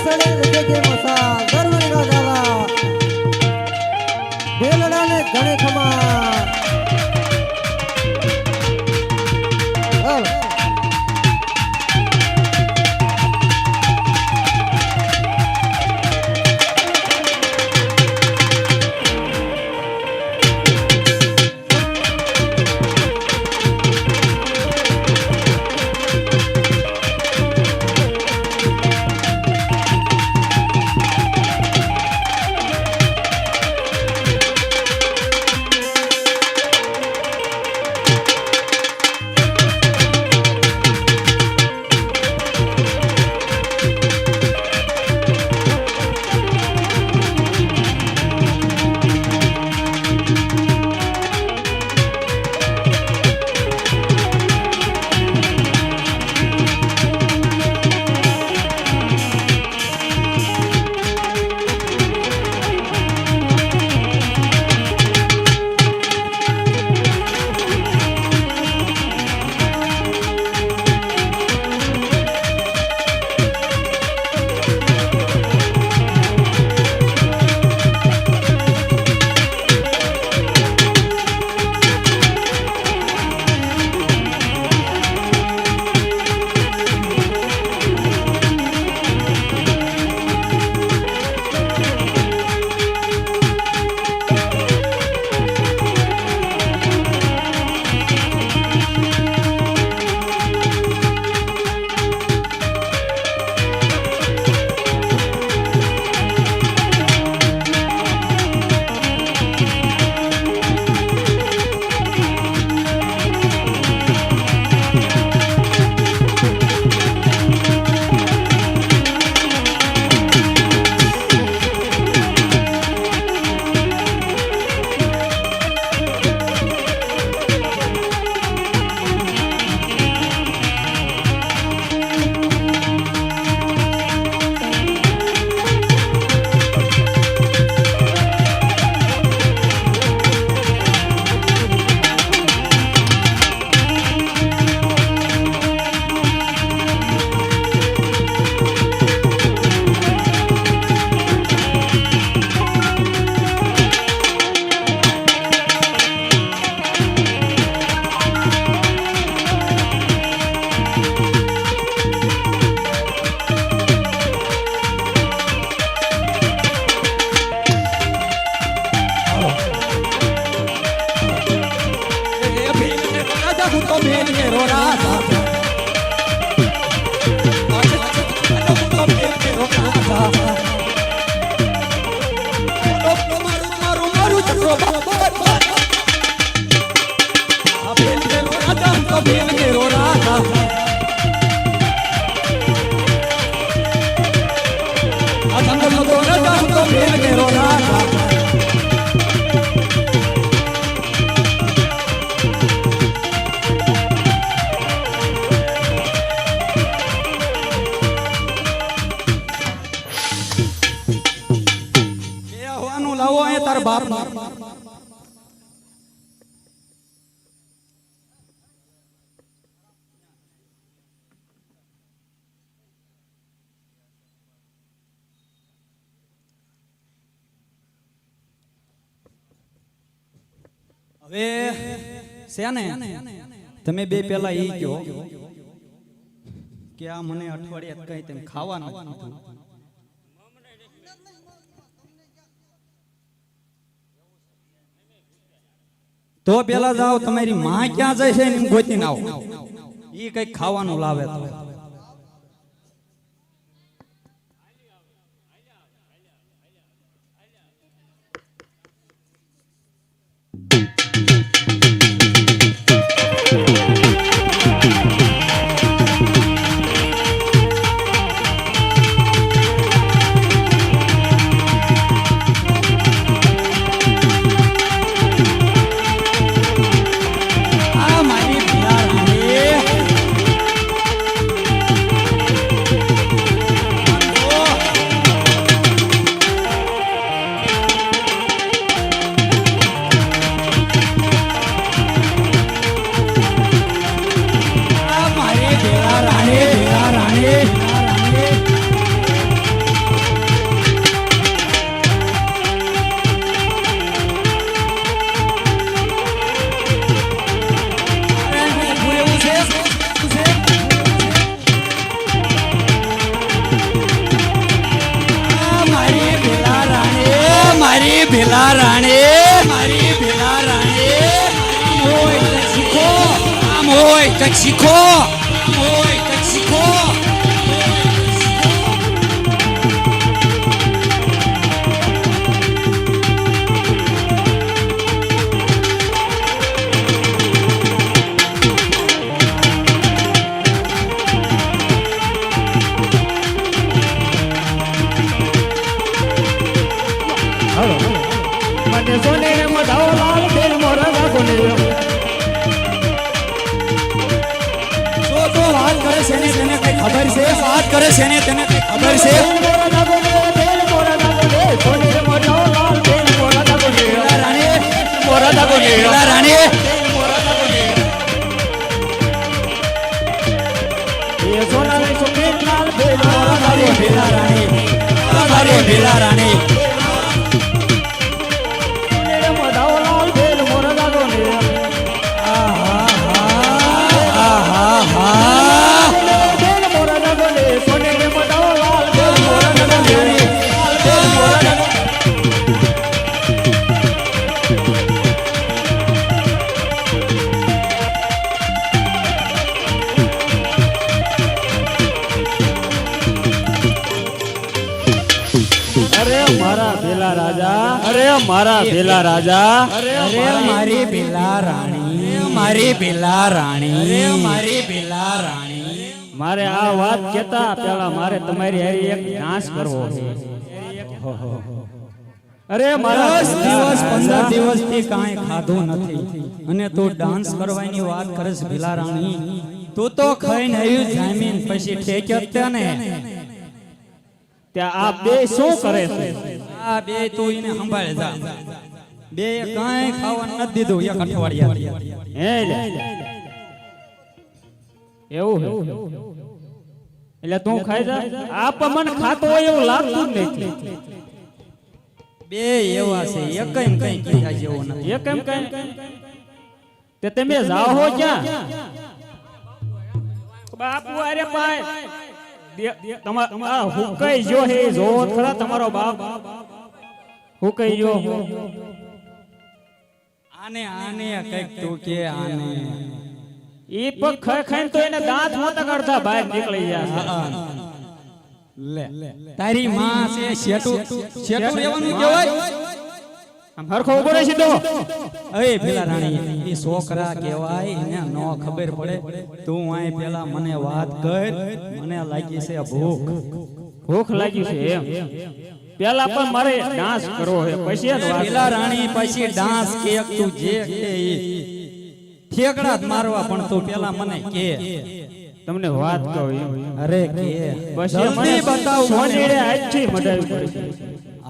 सड़े लगे के मसा गरवणी का गाला बेलड़ा ने घणे खमा હવે શેને તમે બે પેલા ઈ કયો કે આ મને અઠવાડિયે કઈ તેમ ખાવાનું કીધું તો પેલા જાઓ તમારી માં ક્યાં જાય છે એમ ગોતીને આવો ઈ કઈક ખાવાનું લાવે તો ભીલા રાણી મારી ભીલા રાણી આમ હોય તો શીખો આમ હોય તો શીખો આમ હોય તો શીખો મને સોને મધાઓ લાલ બેલ મોરા ગાગોને તો વાત કરે છે ને તેને કઈ ખબર છે વાત કરે છે ને તેને કઈ ખબર છે મોરા ગાગોને બેલ મોરા ગાગોને સોને મધાઓ લાલ બેલ મોરા ગાગોને ભીલા રાણી મોરા ગાગોને ભીલા રાણી મોરા ગાગોને એ સોના ને સોને લાલ બેલ મોરા મારી ગાગોને ભીલા રાણી મારી ભીલા રાણી સોને મધાઓ લાલ બેલ મોરા ગાગોને બેલ મોરા ગાગોને સોને મધાઓ લાલ બેલ મોરા ગાગોને બેલ મોરા ગાગોને અરે મારા ભેલા રાજા અરે મારા ભેલા રાજા અરે મારી ભીલા રાણી મારી ભીલા રાણી મારી ભીલા રાણી મારે આ વાત કેતા પેલા મારે તમારી હારી એક ડાન્સ કરવો છે અરે મારા 10 દિવસ 15 દિવસથી કાંઈ ખાધું નથી અને તું ડાન્સ કરવાની વાત કરે છે ભીલા રાણી તું તો ખાઈને આવ્યું જામીન પછી ઠેક્યો જ તે ને ત્યાં આ બે શું કરે છે આ બે તું એને સંભાળે જા બે કાંઈ ખાવાનું નથી દીધું એક અઠવાડિયા હે લે એવું હે એટલે તું ખાઈ જા આ પણ મને ખાતો હોય એવું લાગતું જ નથી બે એવા છે એકમ કઈ કીધા જેવો નથી એ કેમ કઈ તે તમે જાઓ હો ક્યાં બાપુ અરે પાય તમારા હુકાઈ જો હે જો ખરા તમારો બાપ હુકાઈ જો આને આને કઈક તું કે આને ઈ પગ ખાઈ ખાઈને તો એને દાંત મોટા કરતા બહાર નીકળી જાય લે તારી માં છે શેટુ શેટુ રહેવાનું કહેવાય આમ હરખો ઉભો રહે સીધો અરે પેલા રાણી એ છોકરા કહેવાય એને નો ખબર પડે તું આય પેલા મને વાત કર મને લાગી છે ભૂખ ભૂખ લાગી છે એમ પેલા પણ મારે ડાન્સ કરવો છે પછી જ વાત પેલા રાણી પછી ડાન્સ કે તું જે કે ઈ ઠેકડા જ મારવા પણ તું પેલા મને કે તમને વાત કહું એમ. અરે કે પછી મને જલ્દી બતાવ મને સોનેડે આજથી મડાવી પડશે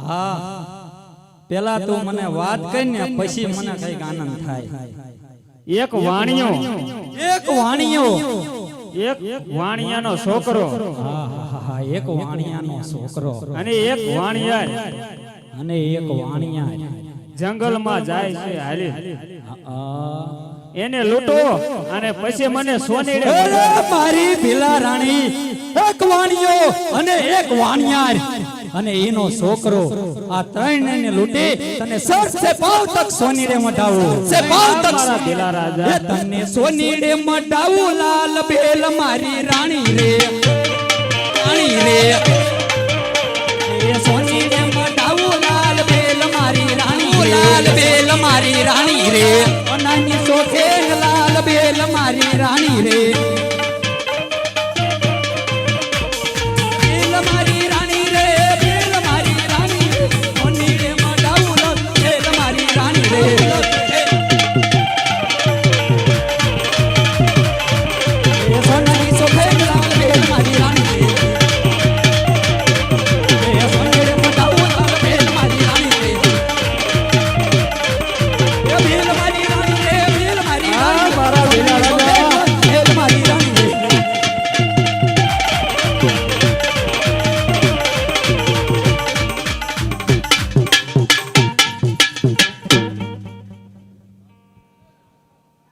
હા પેલા તું મને વાત કર ને પછી મને કઈક આનંદ થાય એક વાણિયો એક વાણિયો એક વાણિયાનો છોકરો હા એક વાણિયાનો છોકરો અને એક વાણિયા અને એક વાણિયા જંગલમાં જાય છે હાલી આ એને લૂંટો અને પછી મને સોનેડે અરે મારી ભીલા રાણી એક વાણિયો અને એક વાણિયાર અને એનો છોકરો આ ત્રણ ને લૂંટી તને સર સે પાવ તક સોનીડે મટાવું સે પાવ તક મારા ભીલા રાજા એ તને સોનીડે મટાવું લાલ બેલ મારી રાણી રે